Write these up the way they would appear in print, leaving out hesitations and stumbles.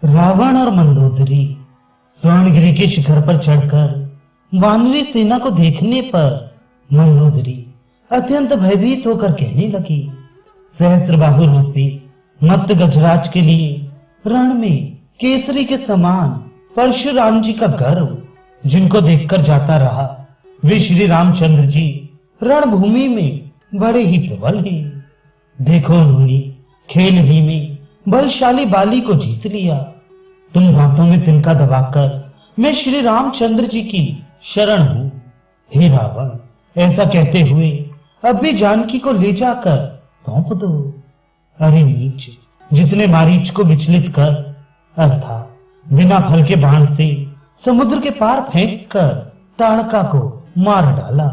रावण और मंदोदरी स्वर्णगिरी के शिखर पर चढ़कर वानरी सेना को देखने पर मंदोदरी अत्यंत भयभीत होकर कहने लगी, सहस्त्रबाहु रूपी मत्त गजराज के लिए रण में केसरी के समान परशुराम जी का गर्व, जिनको देखकर जाता रहा, वे श्री रामचंद्र जी रणभूमि में बड़े ही प्रबल हैं। देखो, उन्होंने खेल ही में बलशाली बाली को जीत लिया। तुम दांतों में तिनका दबाकर मैं श्री रामचंद्र जी की शरण हूं। हे रावण, ऐसा कहते हुए अब भी जानकी को ले जाकर सौंप दो। अरे नीच, जितने मारीच को विचलित कर अर्थात बिना फल के बाण से समुद्र के पार फेंक कर ताड़का को मार डाला,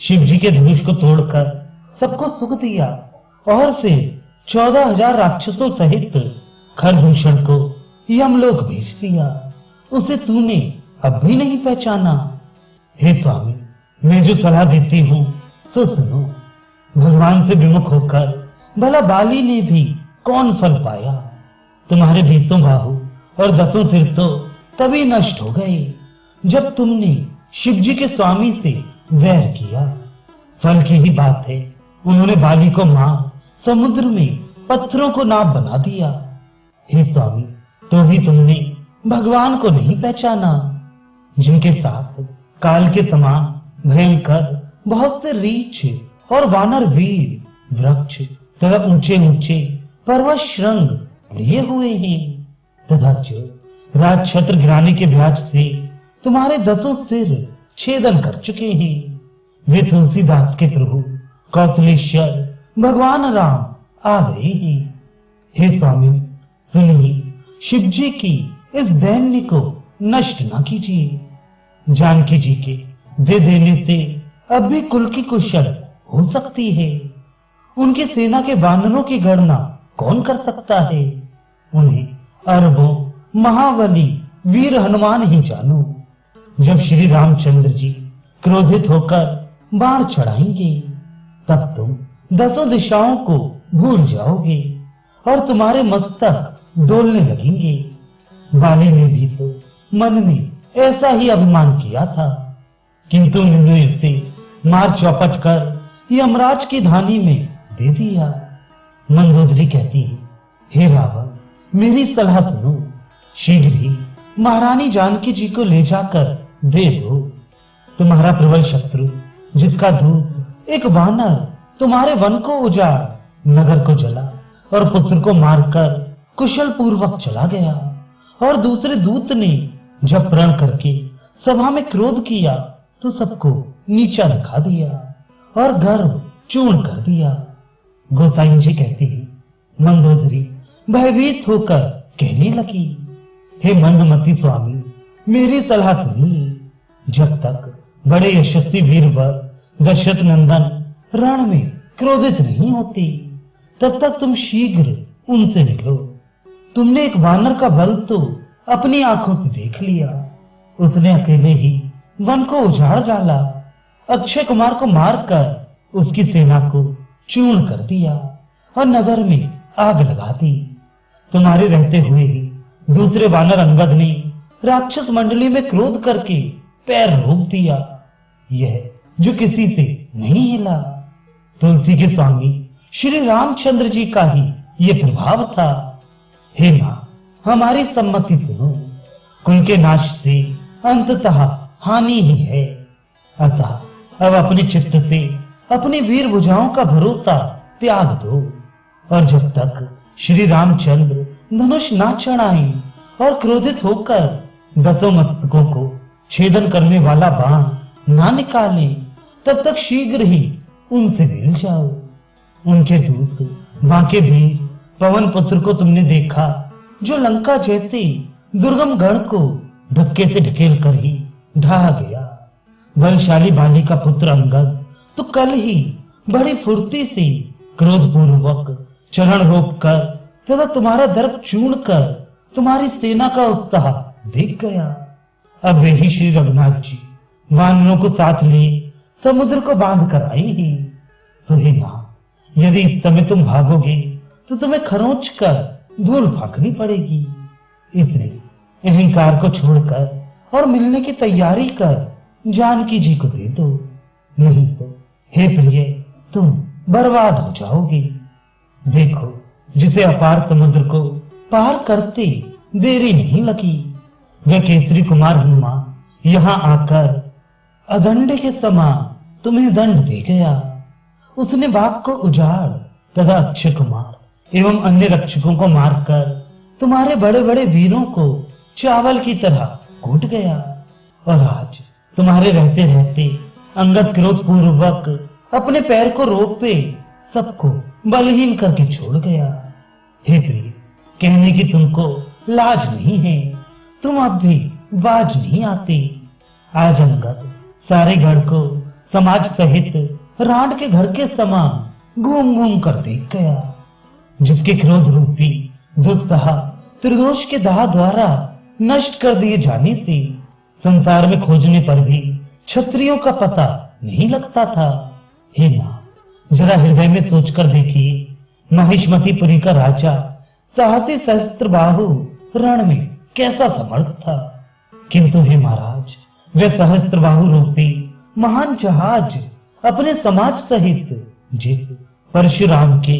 शिव जी के धनुष को तोड़कर सबको सुख दिया और फिर 14,000 राक्षसों सहित खरदूषण को यमलोक भेज दिया। उसे तूने अब भी नहीं पहचाना। हे स्वामी, मैं जो सलाह देती हूँ सो सुनो। भगवान से विमुख होकर भला बाली ने भी कौन फल पाया? तुम्हारे 20 बाहु और 10 सिर तो तभी नष्ट हो गए जब तुमने शिव जी के स्वामी से वैर किया। फल की ही बात है, उन्होंने बाली को मार समुद्र में पत्थरों को नाव बना दिया। हे स्वामी, तो भी तुमने भगवान को नहीं पहचाना, जिनके साथ काल के समान भयंकर बहुत से रीछ और वानर वीर वृक्ष तथा ऊंचे ऊंचे पर्वत श्रृंग लिए हुए हैं, तथा जो राजछत्र गिराने के ब्याज से तुम्हारे 10 सिर छेदन कर चुके हैं, वे तुलसीदास के प्रभु कौशलेश्वर भगवान राम आ गए हैं। हे स्वामी, सुनिए, शिव जी की इस दैन्य को नष्ट न कीजिए। जानकी जी के दे देने से अब भी कुल की कुशल हो सकती है। उनकी सेना के वानरों की गणना कौन कर सकता है? उन्हें अरबों महाबली वीर हनुमान ही जानो। जब श्री रामचंद्र जी क्रोधित होकर बाण चढ़ाएंगे, तब तुम 10 दिशाओं को भूल जाओगे और तुम्हारे मस्तक डोलने लगेंगे। बाली ने भी तो मन में ऐसा ही अभिमान किया था, किंतु उन्होंने इसे मार चौपट कर यमराज की धानी में दे दिया। मंदोदरी कहती है, हे रावण, मेरी सलाह सुनो। शीघ्र ही महारानी जानकी जी को ले जाकर दे दो। तुम्हारा प्रबल शत्रु, जिसका दूत एक वानर तुम्हारे वन को उजाड़ नगर को जला और पुत्र को मारकर कुशल पूर्वक चला गया, और दूसरे दूत ने जब प्रण करके सभा में क्रोध किया तो सबको नीचा दिखा दिया और गर्व चूर्ण कर दिया। गोसाई जी कहती है, मंदोदरी भयभीत होकर कहने लगी, हे मंदमती स्वामी, मेरी सलाह सुनिए। जब तक बड़े यशस्वी वीरवर दशरथ नंदन रण में क्रोधित नहीं होते, तब तक तुम शीघ्र उनसे मिलो। तुमने एक वानर का बल तो अपनी आंखों से देख लिया। उसने अकेले ही वन को उजाड़ डाला, अक्षय कुमार को मारकर उसकी सेना को चूर्ण कर दिया और नगर में आग लगा दी। तुम्हारे रहते हुए ही दूसरे वानर अंगद ने राक्षस मंडली में क्रोध करके पैर रोक दिया, यह जो किसी से नहीं हिला। तुलसी के स्वामी श्री रामचंद्र जी का ही यह प्रभाव था। हे मां, हमारी सम्मति सुनो। कुल के नाश से अंततः हानि ही है, अतः अब अपने चित्त से अपनी वीर भुजाओं का भरोसा त्याग दो, और जब तक श्री रामचंद्र धनुष ना चढ़ाएं और क्रोधित होकर 10 मस्तकों को छेदन करने वाला बाण ना निकालें, तब तक शीघ्र ही उनसे मिल जाओ। उनके दूत बांके वीर पवन पुत्र को तुमने देखा, जो लंका जैसे दुर्गम गढ़ को धक्के से ढकेल कर ही ढहा गया। बलशाली बाली का पुत्र अंगद तो कल ही बड़ी फुर्ती से क्रोध पूर्वक चरण रोक कर तथा तुम्हारा दर्प चूर्ण कर तुम्हारी सेना का उत्साह देख गया। अब वे ही श्री रघुनाथ जी वानरों को साथ लिए समुद्र को बांध कर आई ही। सुहेना, यदि इस समय तुम भागोगे तो तुम्हें खरोंच कर धूल फाकनी पड़ेगी। इसलिए अहंकार को छोड़कर और मिलने की तैयारी कर जानकी जी को दे दो, नहीं तो हे प्रिय तुम बर्बाद हो जाओगी। देखो जिसे अपार समुद्र को पार करते देरी नहीं लगी, वह केसरी कुमार हनुमान यहाँ आकर अदंड के समान तुम्हें दंड दे गया। उसने बाघ को उजाड़ तथा अक्षय कुमार एवं अन्य रक्षकों को मारकर तुम्हारे बड़े बड़े वीरों को चावल की तरह कूट गया, और आज तुम्हारे रहते रहते अंगद क्रोध पूर्वक अपने पैर को रोक पे सबको बलहीन करके छोड़ गया। हे प्रिय, कहने की तुमको लाज नहीं है, तुम अब भी बाज नहीं आते। आज अंगद सारे गढ़ को समाज सहित रांड के घर के समान घूम घूम कर देख गया, जिसके क्रोध रूपी दुस्सह त्रिदोष के दाह द्वारा नष्ट कर दिए जाने से संसार में खोजने पर भी क्षत्रियों का पता नहीं लगता था। हे मां, जरा हृदय में सोचकर देखिए, महिष्मतीपुरी का राजा साहसी सहस्त्रबाहु रण में कैसा समर्थ था, किंतु हे महाराज, वे सहस्त्रबाहु रूपी महान जहाज अपने समाज सहित जिस परशुराम के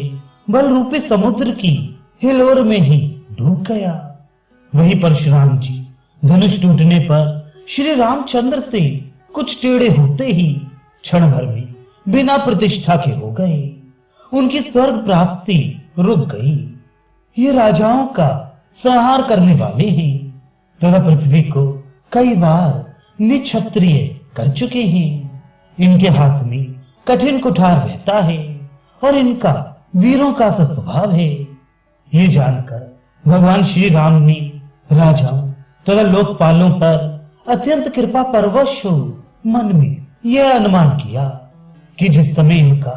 बल रूपी समुद्र की हिलोर में ही डूब गया, वही परशुराम जी धनुष टूटने पर श्री रामचंद्र से कुछ टेढ़े होते ही क्षण भर में बिना प्रतिष्ठा के हो गए। उनकी स्वर्ग प्राप्ति रुक गई। ये राजाओं का संहार करने वाले हैं तथा पृथ्वी को कई बार निक्षत्रिय कर चुके हैं। इनके हाथ में कठिन कुठार रहता है और इनका वीरों का सा स्वभाव है। ये जानकर भगवान श्री राम ने राजाओं तथा लोकपालों पर अत्यंत कृपा परवश हो मन में यह अनुमान किया कि जिस समय इनका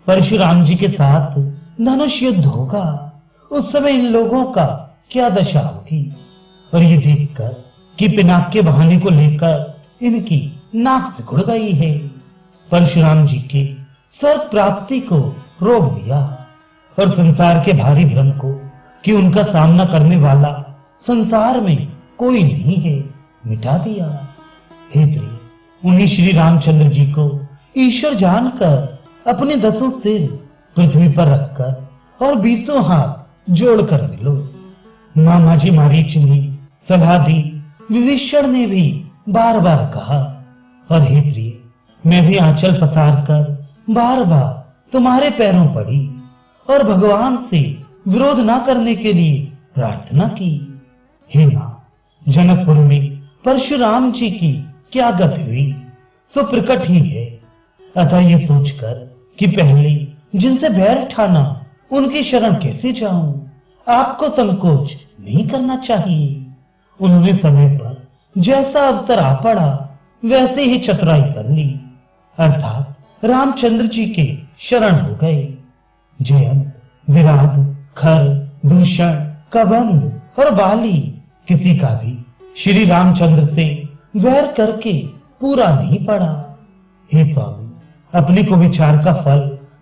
परशुराम जी के साथ धनुष युद्ध होगा, उस समय इन लोगों का क्या दशा होगी। और ये देखकर कि पिनाक के बहाने को लेकर इनकी नाक सिकुड़ गई है, परशुराम जी के स्वर्ग प्राप्ति को रोक दिया और संसार के भारी भ्रम को कि उनका सामना करने वाला संसार में कोई नहीं है मिटा दिया। हे प्रिय, उन्हीं श्री रामचंद्र जी को ईश्वर जानकर अपने 10 सिर पृथ्वी पर रखकर और 20 हाथ जोड़कर मिलो। मामा जी मारीच ने सलाह दी, विभीषण ने भी बार बार कहा, और हे प्रिय, मैं भी आंचल पसार कर बार बार तुम्हारे पैरों पड़ी और भगवान से विरोध ना करने के लिए प्रार्थना की। हे मां, जनकपुर में परशुराम जी की क्या गति हुई सो प्रकट ही है। अतः ये सोचकर कि पहले जिनसे बैर ठाना उनकी शरण कैसे जाऊं, आपको संकोच नहीं करना चाहिए। उन्होंने समय पर जैसा अवसर आ पड़ा वैसे ही चतुराई कर ली, अर्थात रामचंद्र जी के शरण हो गए। जयंत, विराट, खर, दूषण, कबंध और बाली किसी का भी श्री रामचंद्र से वैर करके पूरा नहीं पड़ा। हे स्वामी, अपने को विचार का फल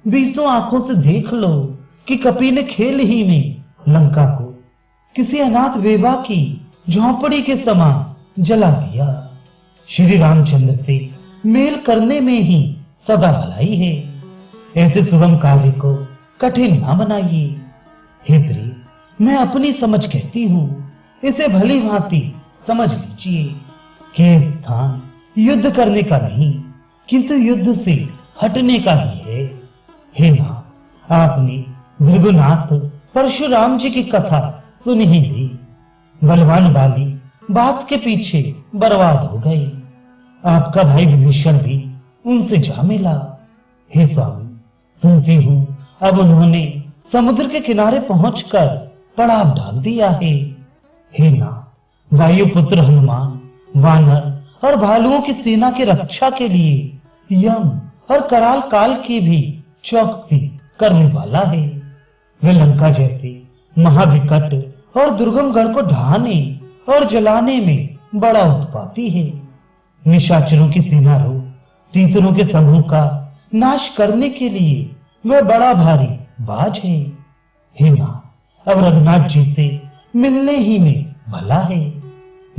20 आंखों से देख लो कि कपि ने खेल ही में लंका को किसी अनाथ बेवा की झोंपड़ी के समान जला दिया। श्री रामचंद्र से मेल करने में ही सदा भलाई है, ऐसे सुगम कार्य को कठिन ना बनाइए। हे प्रिय, मैं अपनी समझ कहती हूँ, इसे भली भांति समझ लीजिए कि स्थान युद्ध करने का नहीं किंतु युद्ध से हटने का ही है। हे मां, आपने भृगुनाथ परशुराम जी की कथा सुनी ही ली। बलवान बाली बात के पीछे बर्बाद हो गई, आपका भाई विभीषण भी उनसे जा मिला। हे स्वामी, सुनती हूं अब उन्होंने समुद्र के किनारे पहुंचकर पड़ाव डाल दिया है। हे ना, वायुपुत्र हनुमान वानर और भालुओं की सेना की रक्षा के लिए यम और कराल काल की भी चौकसी करने वाला है। वे लंका जैसे महाविकट और दुर्गम गढ़ को ढहाने और जलाने में बड़ा उत्पाती है। निशाचरों की सेना रो तीतरों के समूह का नाश करने के लिए वह बड़ा भारी बाज है। हे मां, अब रघुनाथ जी से मिलने ही में भला है,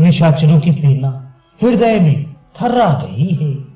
निशाचरों की सेना हृदय में थर्रा गई है।